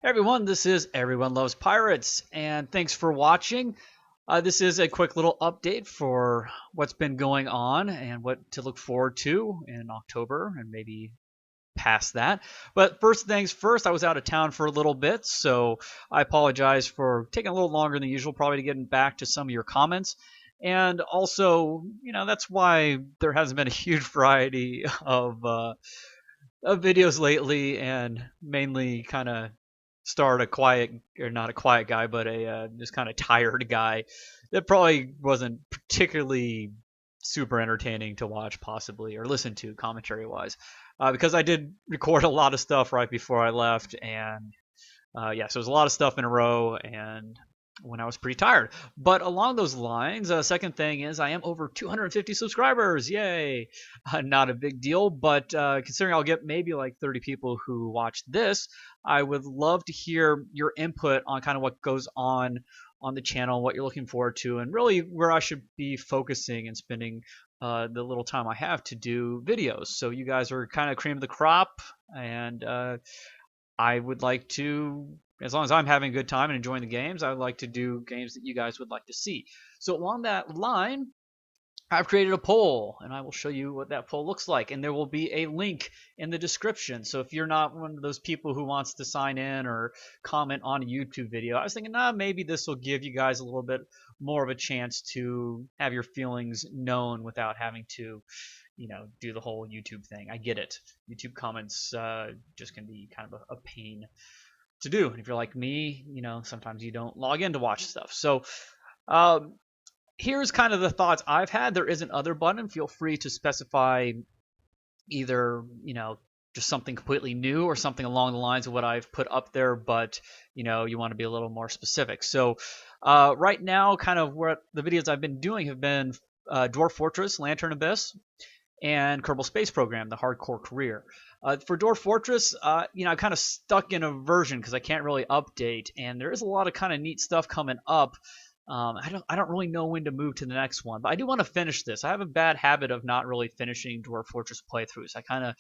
Hey everyone, this is Everyone Loves Pirates, and thanks for watching. This is a quick little update for what's been going on and what to look forward to in October and maybe past that. But first things first, I was out of town for a little bit, so I apologize for taking a little longer than usual, probably to getting back to some of your comments. And also, that's why there hasn't been a huge variety of videos lately, and mainly kind of starred a quiet, or not a quiet guy, but a just kind of tired guy that probably wasn't particularly super entertaining to watch, possibly, or listen to commentary wise, because I did record a lot of stuff right before I left, and yeah, so it was a lot of stuff in a row, and when I was pretty tired. But along those lines, second thing is I am over 250 subscribers. Yay! Not a big deal, but considering I'll get maybe like 30 people who watch this, I would love to hear your input on kind of what goes on the channel, what you're looking forward to, and really where I should be focusing and spending the little time I have to do videos. So you guys are kind of cream of the crop, and I would like to, as long as I'm having a good time and enjoying the games, I would like to do games that you guys would like to see. So along that line, I've created a poll, and I will show you what that poll looks like. And there will be a link in the description. So if you're not one of those people who wants to sign in or comment on a YouTube video, I was thinking, maybe this will give you guys a little bit more of a chance to have your feelings known without having to do the whole YouTube thing. I get it. YouTube comments just can be kind of a pain to do. And if you're like me, sometimes you don't log in to watch stuff. So um, here's kind of the thoughts I've had. There is an other button. Feel free to specify either, just something completely new or something along the lines of what I've put up there, but you want to be a little more specific. So right now, kind of what the videos I've been doing have been Dwarf Fortress, Lantern Abyss, and Kerbal Space Program, the hardcore career. For Dwarf Fortress, I'm kind of stuck in a version because I can't really update, and there is a lot of kind of neat stuff coming up. I don't really know when to move to the next one, but I do want to finish this. I have a bad habit of not really finishing Dwarf Fortress playthroughs. I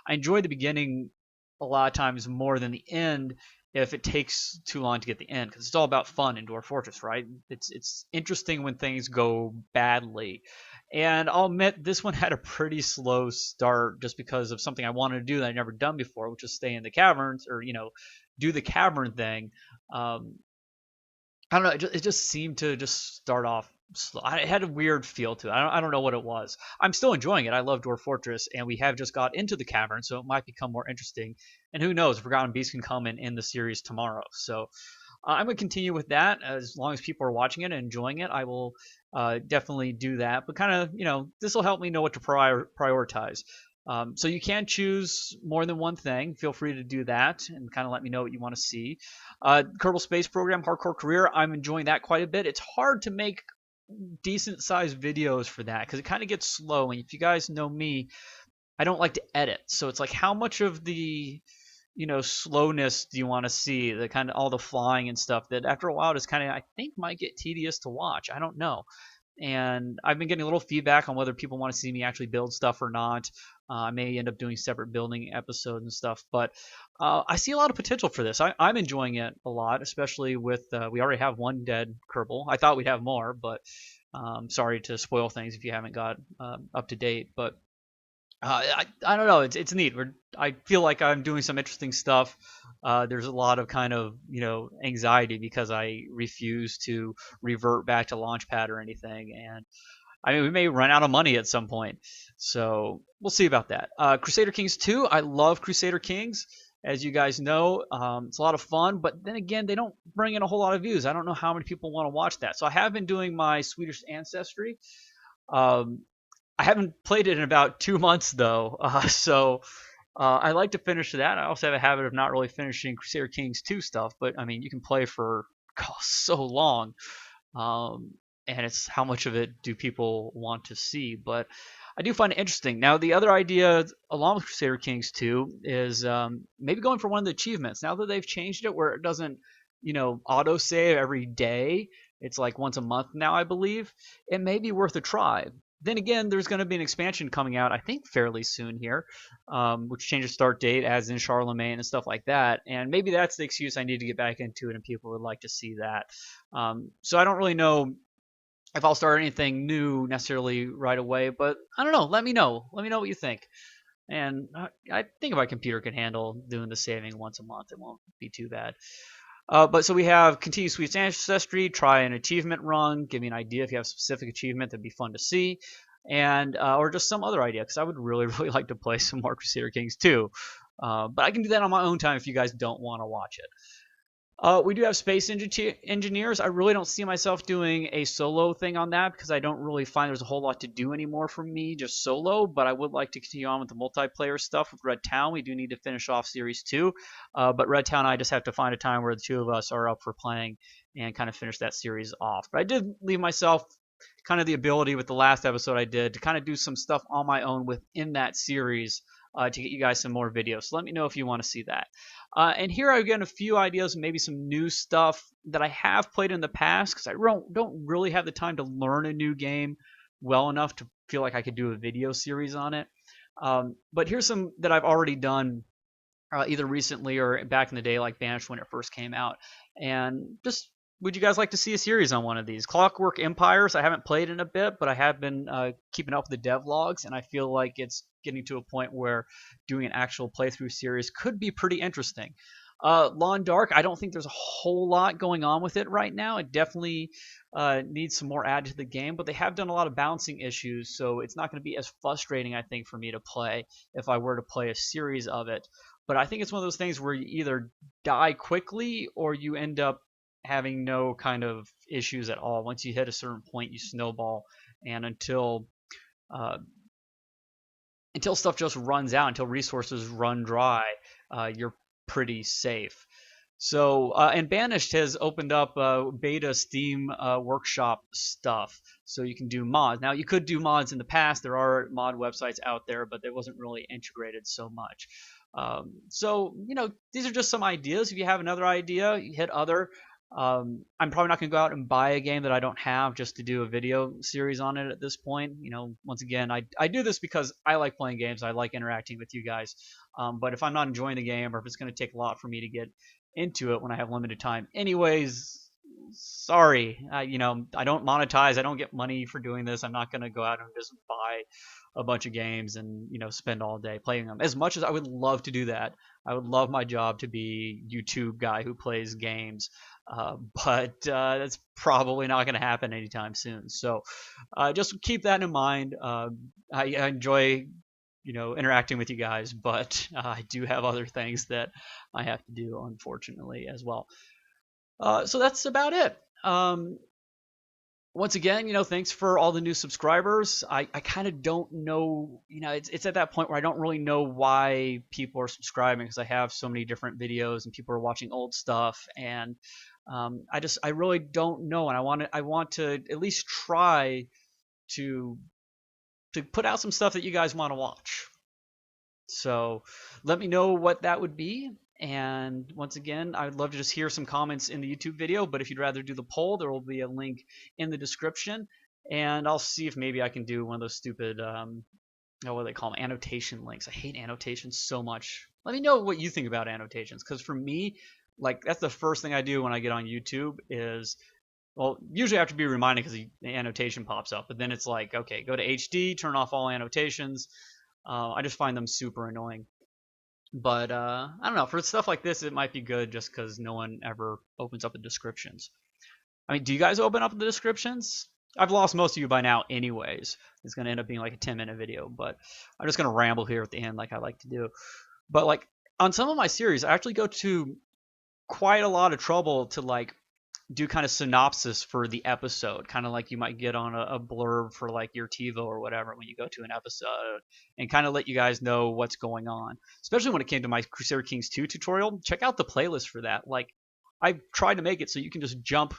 enjoy the beginning a lot of times more than the end if it takes too long to get the end, because it's all about fun in Dwarf Fortress, right? It's interesting when things go badly. And I'll admit this one had a pretty slow start just because of something I wanted to do that I'd never done before, which is stay in the caverns or do the cavern thing. Um, I don't know. It just seemed to just start off slow. It had a weird feel to it. I don't know what it was. I'm still enjoying it. I love Dwarf Fortress, and we have just got into the cavern, so it might become more interesting. And who knows? Forgotten Beast can come in the series tomorrow. So I'm going to continue with that as long as people are watching it and enjoying it. I will definitely do that. But kind of, this will help me know what to prioritize. So you can choose more than one thing. Feel free to do that and kind of let me know what you want to see. Kerbal Space Program, Hardcore Career, I'm enjoying that quite a bit. It's hard to make decent sized videos for that because it kind of gets slow. And if you guys know me, I don't like to edit. So it's like, how much of the slowness do you want to see? The kind of all the flying and stuff that after a while just kind of, I think, might get tedious to watch. I don't know. And I've been getting a little feedback on whether people want to see me actually build stuff or not. I may end up doing separate building episodes and stuff, but I see a lot of potential for this. I'm enjoying it a lot, especially with we already have one dead Kerbal. I thought we'd have more, but sorry to spoil things if you haven't got up to date. But I don't know. It's neat. I feel like I'm doing some interesting stuff. There's a lot of kind of anxiety because I refuse to revert back to Launchpad or anything, and I mean we may run out of money at some point, so we'll see about that. Crusader Kings 2. I love Crusader Kings, as you guys know. It's a lot of fun, but then again, they don't bring in a whole lot of views. I don't know how many people want to watch that. So I have been doing my Swedish ancestry. Um, I haven't played it in about 2 months though, so I like to finish that. I also have a habit of not really finishing Crusader Kings 2 stuff, but I mean you can play for so long, um, and it's how much of it do people want to see. But I do find it interesting. Now the other idea along with Crusader Kings 2 is maybe going for one of the achievements. Now that they've changed it where it doesn't auto save every day, it's like once a month now I believe. It may be worth a try. Then again, there's going to be an expansion coming out, I think, fairly soon here, which changes start date, as in Charlemagne and stuff like that. And maybe that's the excuse I need to get back into it, and people would like to see that. So I don't really know if I'll start anything new necessarily right away, but I don't know. Let me know. Let me know what you think. And I think my computer can handle doing the saving once a month. It won't be too bad. But so we have continue Sweet's ancestry, try an achievement run, give me an idea if you have a specific achievement that'd be fun to see, and or just some other idea because I would really really like to play some more Crusader Kings 2. But I can do that on my own time if you guys don't want to watch it. We do have space engineers. I really don't see myself doing a solo thing on that because I don't really find there's a whole lot to do anymore for me just solo. But I would like to continue on with the multiplayer stuff with Red Town. We do need to finish off Series 2. But Red Town, I just have to find a time where the two of us are up for playing and kind of finish that series off. But I did leave myself kind of the ability with the last episode I did to kind of do some stuff on my own within that series to get you guys some more videos. So let me know if you want to see that. And here I've got a few ideas, maybe some new stuff that I have played in the past because I don't really have the time to learn a new game well enough to feel like I could do a video series on it. But here's some that I've already done either recently or back in the day, like Banished when it first came out. And just would you guys like to see a series on one of these? Clockwork Empires, I haven't played in a bit, but I have been keeping up with the devlogs, and I feel like it's getting to a point where doing an actual playthrough series could be pretty interesting. Lawn Dark, I don't think there's a whole lot going on with it right now. It definitely needs some more added to the game, but they have done a lot of balancing issues, so it's not going to be as frustrating, I think, for me to play if I were to play a series of it. But I think it's one of those things where you either die quickly or you end up having no kind of issues at all. Once you hit a certain point, you snowball, and until stuff just runs out, until resources run dry, you're pretty safe. So, and Banished has opened up beta Steam workshop stuff, so you can do mods. Now, you could do mods in the past. There are mod websites out there, but it wasn't really integrated so much. So, these are just some ideas. If you have another idea, you hit other. I'm probably not going to go out and buy a game that I don't have just to do a video series on it at this point. Once again, I do this because I like playing games. I like interacting with you guys. But if I'm not enjoying the game or if it's going to take a lot for me to get into it when I have limited time, anyways, sorry. I don't monetize. I don't get money for doing this. I'm not going to go out and just buy a bunch of games and spend all day playing them. As much as I would love to do that, I would love my job to be YouTube guy who plays games. But that's probably not going to happen anytime soon. So just keep that in mind. I enjoy, interacting with you guys, but I do have other things that I have to do, unfortunately, as well. So that's about it. Once again, thanks for all the new subscribers. I kind of don't know, it's at that point where I don't really know why people are subscribing because I have so many different videos and people are watching old stuff, and I really don't know, and I want to at least try to put out some stuff that you guys want to watch. So let me know what that would be. And once again, I would love to just hear some comments in the YouTube video, but if you'd rather do the poll, there will be a link in the description. And I'll see if maybe I can do one of those stupid, what do they call them, annotation links. I hate annotations so much. Let me know what you think about annotations, because for me, like, that's the first thing I do when I get on YouTube is, well, usually I have to be reminded because the annotation pops up, but then it's like, okay, go to HD, turn off all annotations. I just find them super annoying. But I don't know. For stuff like this, it might be good just because no one ever opens up the descriptions. I mean, do you guys open up the descriptions? I've lost most of you by now anyways. It's going to end up being like a 10-minute video, but I'm just going to ramble here at the end like I like to do. But like on some of my series, I actually go to quite a lot of trouble to like do kind of synopsis for the episode, kind of like you might get on a blurb for like your TiVo or whatever when you go to an episode, and kind of let you guys know what's going on. Especially when it came to my Crusader Kings 2 tutorial, check out the playlist for that. Like, I tried to make it so you can just jump.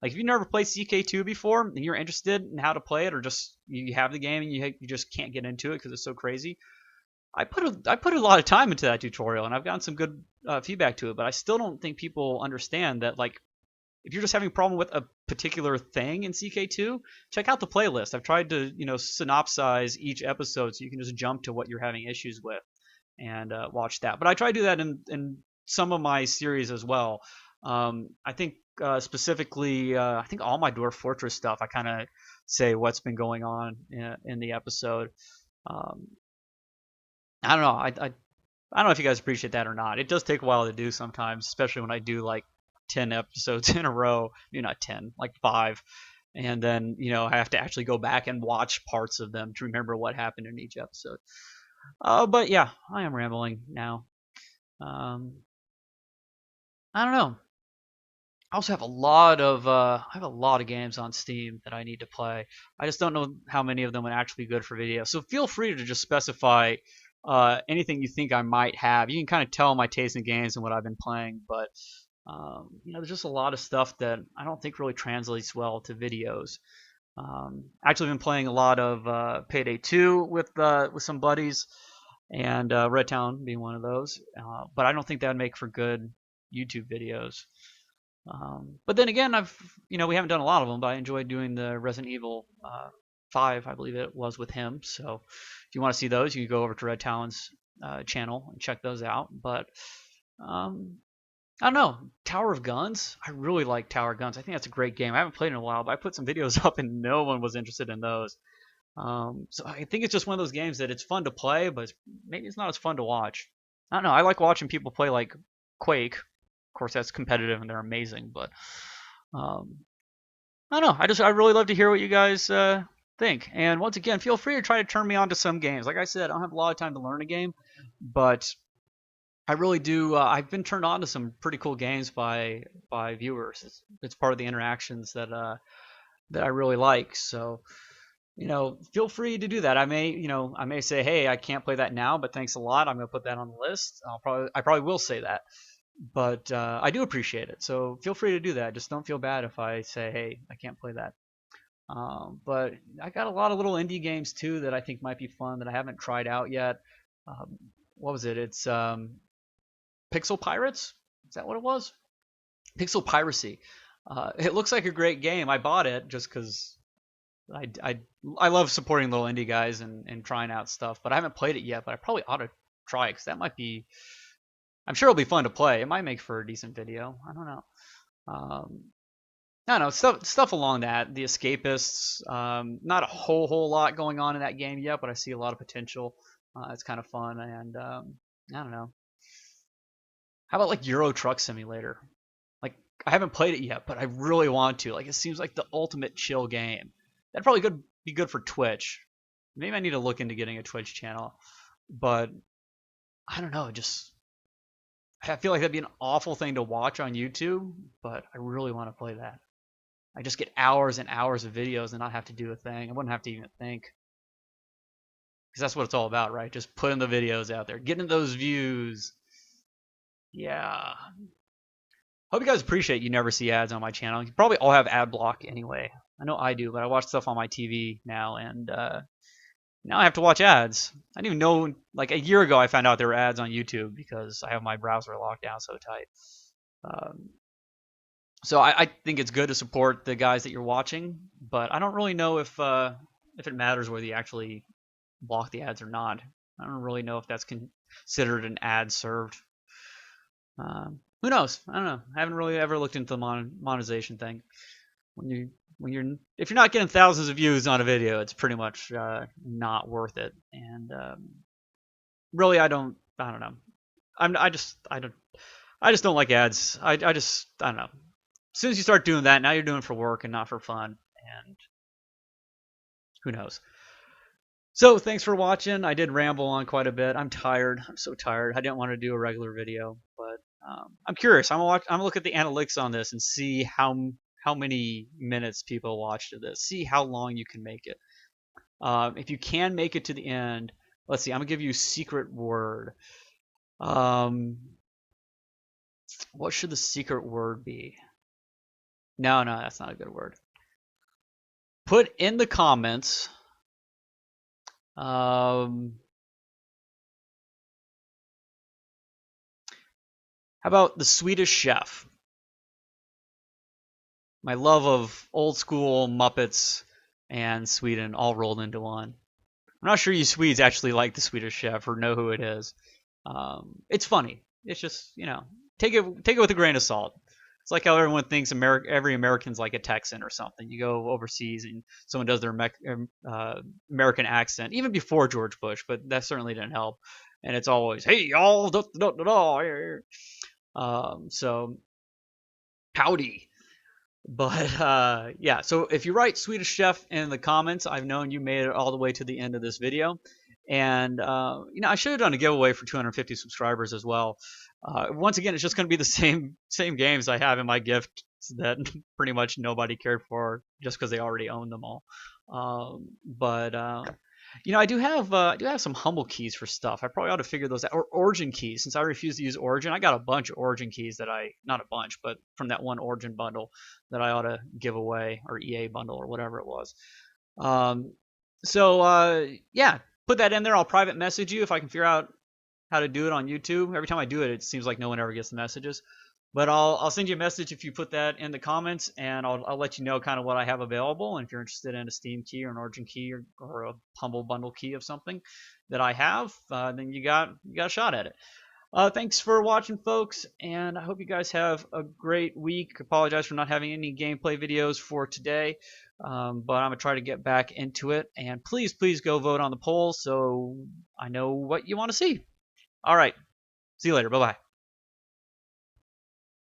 Like, if you've never played CK2 before and you're interested in how to play it, or just you have the game and you just can't get into it because it's so crazy, I put a lot of time into that tutorial, and I've gotten some good feedback to it. But I still don't think people understand that, like, if you're just having a problem with a particular thing in CK2, check out the playlist. I've tried to, synopsize each episode so you can just jump to what you're having issues with and watch that. But I try to do that in some of my series as well. I think specifically, I think all my Dwarf Fortress stuff, I kind of say what's been going on in the episode. Um, I don't know. I don't know if you guys appreciate that or not. It does take a while to do sometimes, especially when I do like 10 episodes in a row. Not 10, like 5. And then, I have to actually go back and watch parts of them to remember what happened in each episode. But yeah, I am rambling now. Um, I don't know. I also have a lot of games on Steam that I need to play. I just don't know how many of them would actually be good for video. So feel free to just specify anything you think I might have. You can kind of tell my taste in games and what I've been playing, but there's just a lot of stuff that I don't think really translates well to videos. Actually, been playing a lot of Payday 2 with some buddies, and Red Town being one of those. But I don't think that would make for good YouTube videos. But then again, we haven't done a lot of them, but I enjoyed doing the Resident Evil 5, I believe it was, with him. So if you want to see those, you can go over to Red Talon's channel and check those out. But I don't know, Tower of Guns. I really like Tower of Guns. I think that's a great game. I haven't played in a while, but I put some videos up and no one was interested in those. So I think it's just one of those games that it's fun to play, but maybe it's not as fun to watch. I don't know. I like watching people play like Quake. Of course, that's competitive and they're amazing, but um, I don't know. I really love to hear what you guys think. And once again, feel free to try to turn me on to some games. Like I said, I don't have a lot of time to learn a game, but I really do. I've been turned on to some pretty cool games by viewers. It's part of the interactions that I really like. So feel free to do that. I may say, hey, I can't play that now, but thanks a lot. I'm gonna put that on the list. I probably will say that, but I do appreciate it. So feel free to do that. Just don't feel bad if I say, hey, I can't play that. But I got a lot of little indie games too that I think might be fun that I haven't tried out yet. What was it? It's Pixel Pirates. Is that what it was? Pixel Piracy. It looks like a great game. I bought it just because I, I, I love supporting little indie guys and trying out stuff, but I haven't played it yet. But I probably ought to try it because that might be. I'm sure it'll be fun to play. It might make for a decent video. I don't know. I don't know, stuff along that. The Escapists. Not a whole lot going on in that game yet, but I see a lot of potential. It's kind of fun, and I don't know. How about like Euro Truck Simulator? Like I haven't played it yet, but I really want to. Like it seems like the ultimate chill game. That'd probably be good for Twitch. Maybe I need to look into getting a Twitch channel, but I don't know. I feel like that'd be an awful thing to watch on YouTube, but I really want to play that. I just get hours and hours of videos and not have to do a thing. I wouldn't have to even think. Because that's what it's all about, right? Just putting the videos out there, getting those views. Yeah. Hope you guys appreciate you never see ads on my channel. You probably all have ad block anyway. I know I do, but I watch stuff on my TV now, and now I have to watch ads. I didn't even know, like a year ago, I found out there were ads on YouTube because I have my browser locked down so tight. So I think it's good to support the guys that you're watching, but I don't really know if it matters whether you actually block the ads or not. I don't really know if that's considered an ad served. Who knows? I don't know. I haven't really ever looked into the monetization thing. If you're not getting thousands of views on a video, it's pretty much not worth it. And really, I don't know. I just don't like ads. I don't know. As soon as you start doing that, now you're doing it for work and not for fun. And who knows? So thanks for watching. I did ramble on quite a bit. I'm tired. I'm so tired. I didn't want to do a regular video, but I'm curious. I'm gonna look at the analytics on this and see how many minutes people watched this. See how long you can make it. If you can make it to the end, let's see. I'm gonna give you a secret word. What should the secret word be? No, that's not a good word. Put in the comments. How about the Swedish Chef? my love of old school Muppets and Sweden all rolled into one. I'm not sure you Swedes actually like the Swedish Chef or know who it is. It's funny. It's just take it with a grain of salt. It's like how everyone thinks every American's like a Texan or something. You go overseas and someone does their American accent, even before George Bush, but that certainly didn't help. And it's always, hey, y'all, da, da, da, da. So, howdy. But yeah, so if you write Swedish Chef in the comments, I've known you made it all the way to the end of this video. And I should have done a giveaway for 250 subscribers as well. Once again, it's just going to be the same games I have in my gift that pretty much nobody cared for just because they already own them all. But I do have some humble keys for stuff. I probably ought to figure those out. Or origin keys, since I refuse to use origin. I got a bunch of origin keys that not a bunch, but from that one origin bundle that I ought to give away, or EA bundle, or whatever it was. Um, yeah, put that in there. I'll private message you if I can figure out how to do it on YouTube. Every time I do it, it seems like no one ever gets the messages. But I'll send you a message if you put that in the comments, and I'll let you know kind of what I have available. And if you're interested in a Steam key or an Origin key or a Humble Bundle key of something that I have, then you got a shot at it. Thanks for watching, folks, and I hope you guys have a great week. Apologize for not having any gameplay videos for today, but I'm gonna try to get back into it. And please go vote on the poll so I know what you want to see. All right, see you later. Bye bye.